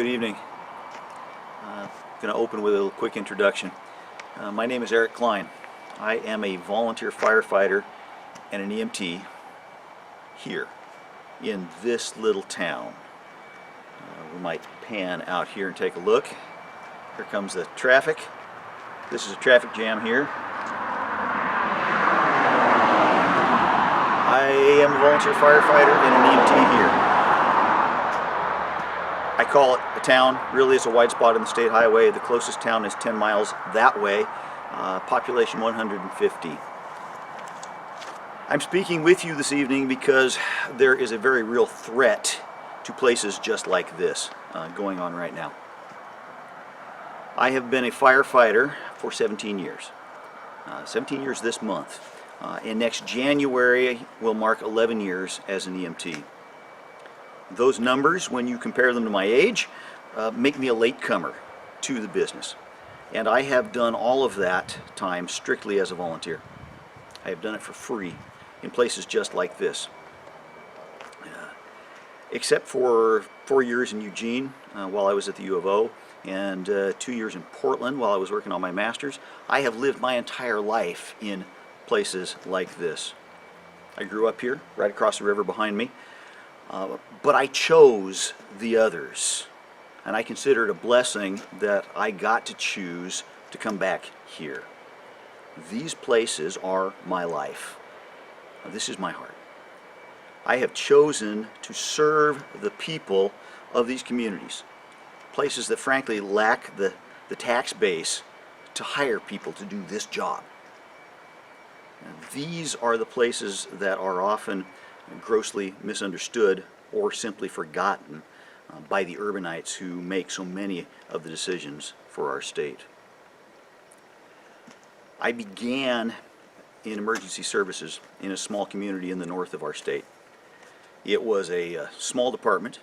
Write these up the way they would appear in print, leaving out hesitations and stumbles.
Good evening. I'm going to open with a little quick introduction. My name is Eric Klein. I am a volunteer firefighter and an EMT here in this little town. We might pan out here and take a look. Here comes the traffic. This is a traffic jam here. I am a volunteer firefighter and an EMT here. I call it a town. Really, it's a wide spot in the state highway. The closest town is 10 miles that way. Population 150. I'm speaking with you this evening because there is a very real threat to places just like this going on right now. I have been a firefighter for 17 years. 17 years this month. And next January will mark 11 years as an EMT. Those numbers, when you compare them to my age, make me a latecomer to the business. And I have done all of that time strictly as a volunteer. I have done it for free in places just like this. Except for 4 years in Eugene while I was at the U of O, and 2 years in Portland while I was working on my master's, I have lived my entire life in places like this. I grew up here, right across the river behind me. But I chose the others, and I consider it a blessing that I got to choose to come back here. These places are my life. This is my heart. I have chosen to serve the people of these communities, places that frankly lack the tax base to hire people to do this job. And these are the places that are often grossly misunderstood or simply forgotten by the urbanites who make so many of the decisions for our state. I began in emergency services in a small community in the north of our state. It was a small department,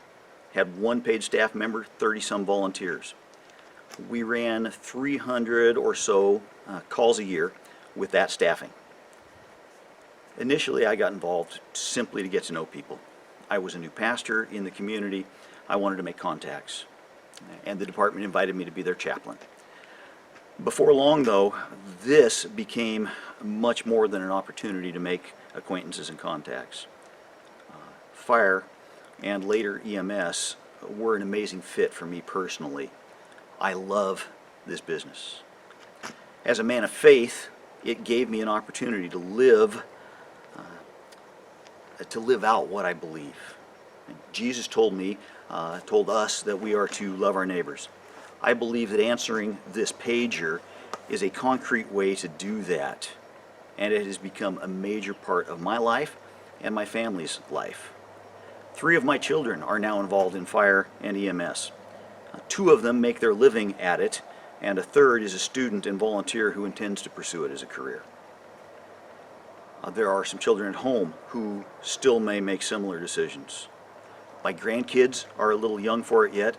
had one paid staff member, 30-some volunteers. We ran 300 or so calls a year with that staffing. Initially, I got involved simply to get to know people. I was a new pastor in the community. I wanted to make contacts, and the department invited me to be their chaplain. Before long, though, this became much more than an opportunity to make acquaintances and contacts. Fire and later EMS were an amazing fit for me personally. I love this business. As a man of faith, it gave me an opportunity to live out what I believe. And Jesus told us that we are to love our neighbors. I believe that answering this pager is a concrete way to do that, and it has become a major part of my life and my family's life. 3 of my children are now involved in fire and EMS. 2 of them make their living at it, and a 3rd is a student and volunteer who intends to pursue it as a career. There are some children at home who still may make similar decisions. My grandkids are a little young for it yet,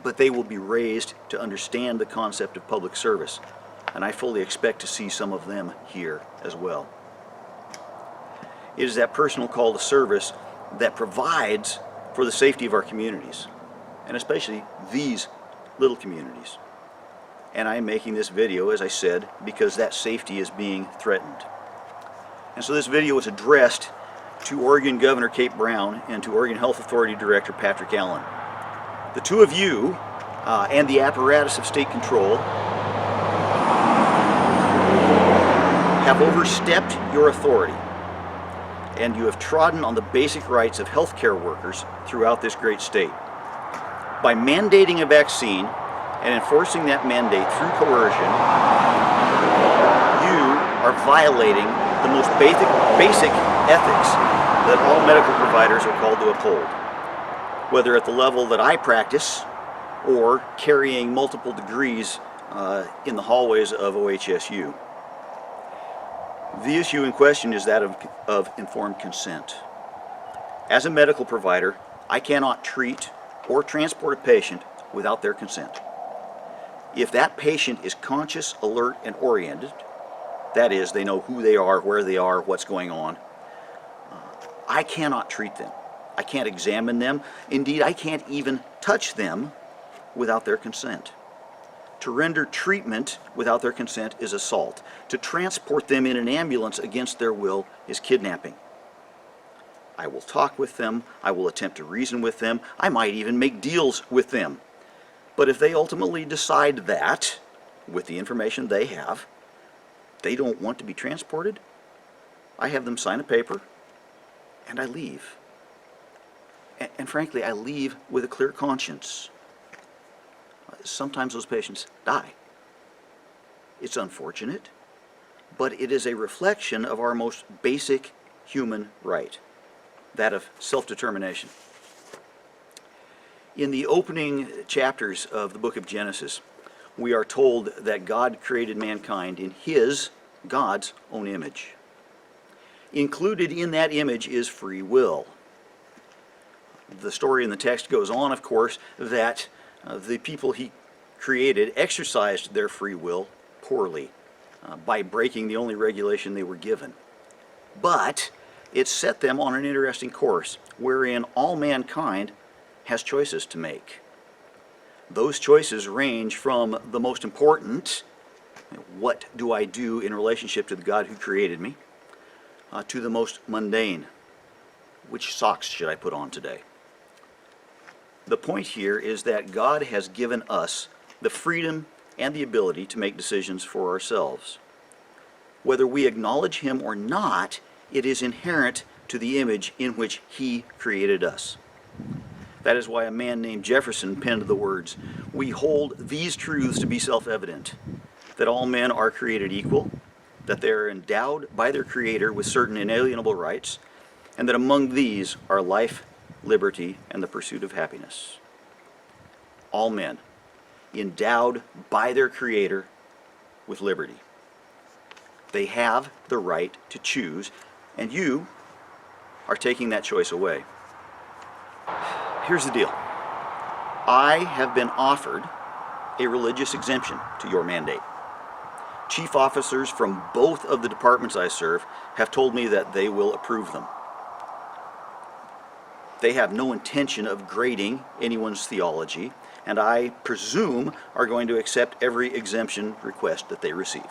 but they will be raised to understand the concept of public service, and I fully expect to see some of them here as well. It is that personal call to service that provides for the safety of our communities, and especially these little communities. And I am making this video, as I said, because that safety is being threatened. And so this video is addressed to Oregon Governor Kate Brown and to Oregon Health Authority Director Patrick Allen. The 2 of you and the apparatus of state control have overstepped your authority, and you have trodden on the basic rights of healthcare workers throughout this great state. By mandating a vaccine and enforcing that mandate through coercion, you are violating the most basic ethics that all medical providers are called to uphold, whether at the level that I practice or carrying multiple degrees in the hallways of OHSU. The issue in question is that of informed consent. As a medical provider, I cannot treat or transport a patient without their consent. If that patient is conscious, alert, and oriented, that is, they know who they are, where they are, what's going on, I cannot treat them. I can't examine them. Indeed, I can't even touch them without their consent. To render treatment without their consent is assault. To transport them in an ambulance against their will is kidnapping. I will talk with them, I will attempt to reason with them, I might even make deals with them. But if they ultimately decide that, with the information they have, they don't want to be transported, I have them sign a paper, and I leave. And frankly, I leave with a clear conscience. Sometimes those patients die. It's unfortunate, but it is a reflection of our most basic human right, that of self-determination. In the opening chapters of the book of Genesis, we are told that God created mankind in God's own image. Included in that image is free will. The story in the text goes on, of course, that the people he created exercised their free will poorly by breaking the only regulation they were given. But it set them on an interesting course wherein all mankind has choices to make. Those choices range from the most important, what do I do in relationship to the God who created me, to the most mundane, which socks should I put on today? The point here is that God has given us the freedom and the ability to make decisions for ourselves. Whether we acknowledge Him or not, it is inherent to the image in which He created us. That is why a man named Jefferson penned the words, "We hold these truths to be self-evident, that all men are created equal, that they are endowed by their Creator with certain inalienable rights, and that among these are life, liberty, and the pursuit of happiness." All men, endowed by their Creator with liberty. They have the right to choose, and you are taking that choice away. Here's the deal. I have been offered a religious exemption to your mandate. Chief officers from both of the departments I serve have told me that they will approve them. They have no intention of grading anyone's theology, and I presume are going to accept every exemption request that they receive.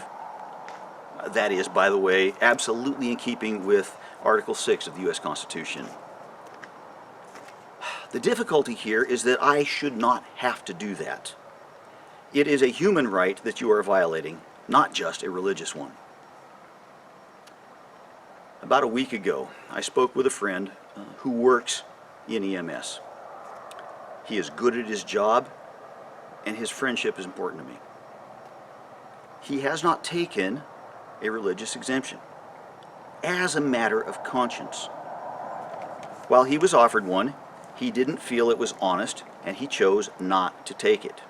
That is, by the way, absolutely in keeping with Article 6 of the U.S. Constitution. The difficulty here is that I should not have to do that. It is a human right that you are violating, not just a religious one. About a week ago, I spoke with a friend who works in EMS. He is good at his job, and his friendship is important to me. He has not taken a religious exemption as a matter of conscience. While he was offered one, he didn't feel it was honest, and he chose not to take it.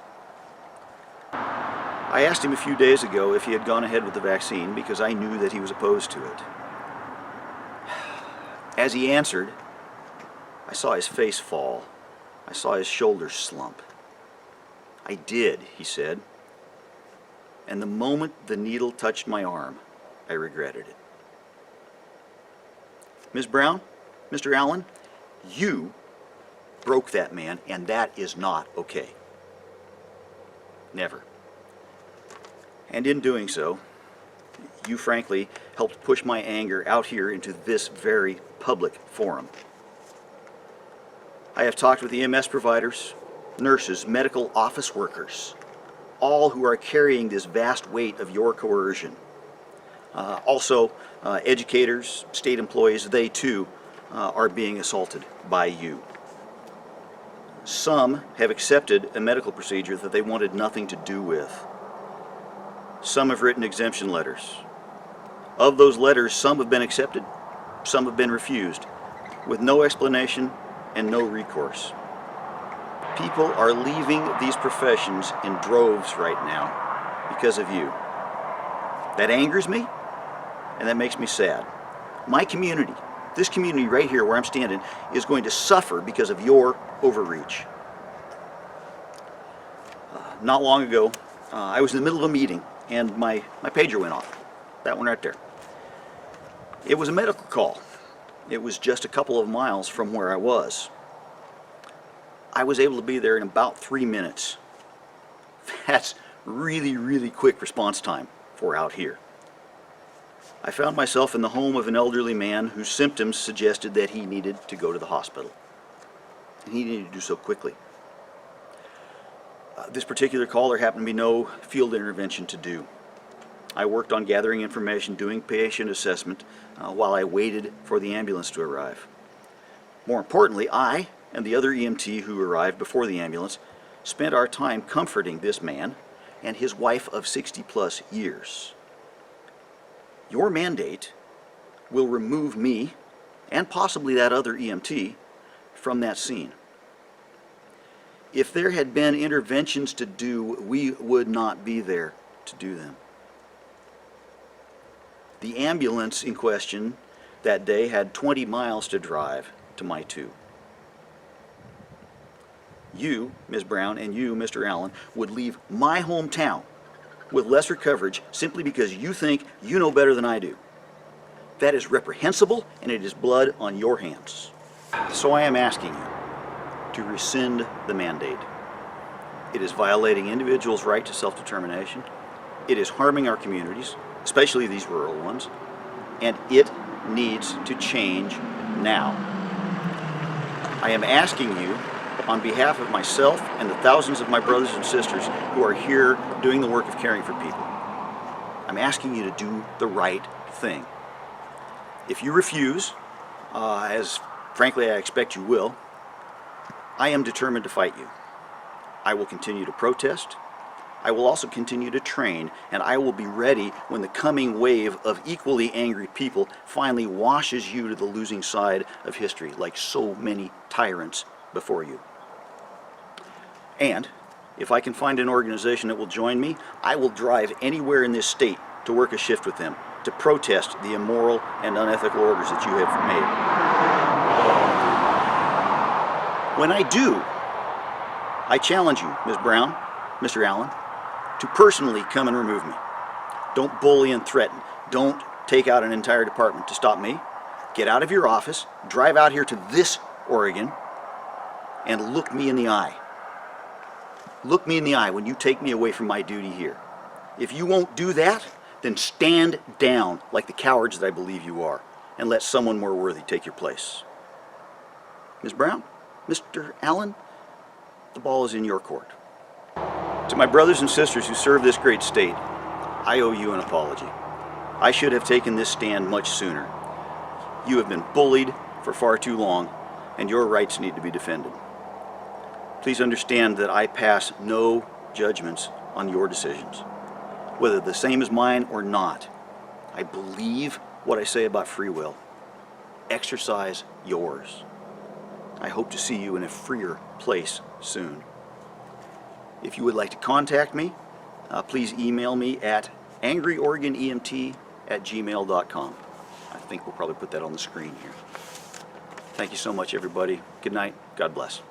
I asked him a few days ago if he had gone ahead with the vaccine because I knew that he was opposed to it. As he answered, I saw his face fall. I saw his shoulders slump. "I did," he said. And the moment the needle touched my arm, I regretted it. Ms. Brown, Mr. Allen, you broke that man, and that is not okay. Never. And in doing so, you frankly helped push my anger out here into this very public forum. I have talked with EMS providers, nurses, medical office workers, all who are carrying this vast weight of your coercion. Also, educators, state employees, they too are being assaulted by you. Some have accepted a medical procedure that they wanted nothing to do with. Some have written exemption letters. Of those letters, some have been accepted, some have been refused, with no explanation and no recourse. People are leaving these professions in droves right now because of you. That angers me, and that makes me sad. My community, this community right here where I'm standing, is going to suffer because of your overreach. Not long ago, I was in the middle of a meeting and my pager went off. That one right there. It was a medical call. It was just a couple of miles from where I was. I was able to be there in about 3 minutes That's really, really quick response time for out here. I found myself in the home of an elderly man whose symptoms suggested that he needed to go to the hospital. And he needed to do so quickly. This particular call, there happened to be no field intervention to do. I worked on gathering information, doing patient assessment, while I waited for the ambulance to arrive. More importantly, I and the other EMT who arrived before the ambulance spent our time comforting this man and his wife of 60+ years. Your mandate will remove me, and possibly that other EMT, from that scene. If there had been interventions to do, we would not be there to do them. The ambulance in question that day had 20 miles to drive to my 2. You, Ms. Brown, and you, Mr. Allen, would leave my hometown with lesser coverage simply because you think you know better than I do. That is reprehensible, and it is blood on your hands. So I am asking you to rescind the mandate. It is violating individuals' right to self-determination. It is harming our communities, especially these rural ones, and it needs to change now. I am asking you, on behalf of myself and the thousands of my brothers and sisters who are here doing the work of caring for people, I'm asking you to do the right thing. If you refuse, as frankly I expect you will, I am determined to fight you. I will continue to protest. I will also continue to train, and I will be ready when the coming wave of equally angry people finally washes you to the losing side of history, like so many tyrants before you. And if I can find an organization that will join me, I will drive anywhere in this state to work a shift with them, to protest the immoral and unethical orders that you have made. When I do, I challenge you, Ms. Brown, Mr. Allen, to personally come and remove me. Don't bully and threaten. Don't take out an entire department to stop me. Get out of your office, drive out here to this Oregon, and look me in the eye. Look me in the eye when you take me away from my duty here. If you won't do that, then stand down like the cowards that I believe you are, and let someone more worthy take your place. Ms. Brown, Mr. Allen, the ball is in your court. To my brothers and sisters who serve this great state, I owe you an apology. I should have taken this stand much sooner. You have been bullied for far too long, and your rights need to be defended. Please understand that I pass no judgments on your decisions, whether the same as mine or not. I believe what I say about free will. Exercise yours. I hope to see you in a freer place soon. If you would like to contact me, please email me at angryoregonemt@gmail.com. I think we'll probably put that on the screen here. Thank you so much, everybody. Good night. God bless.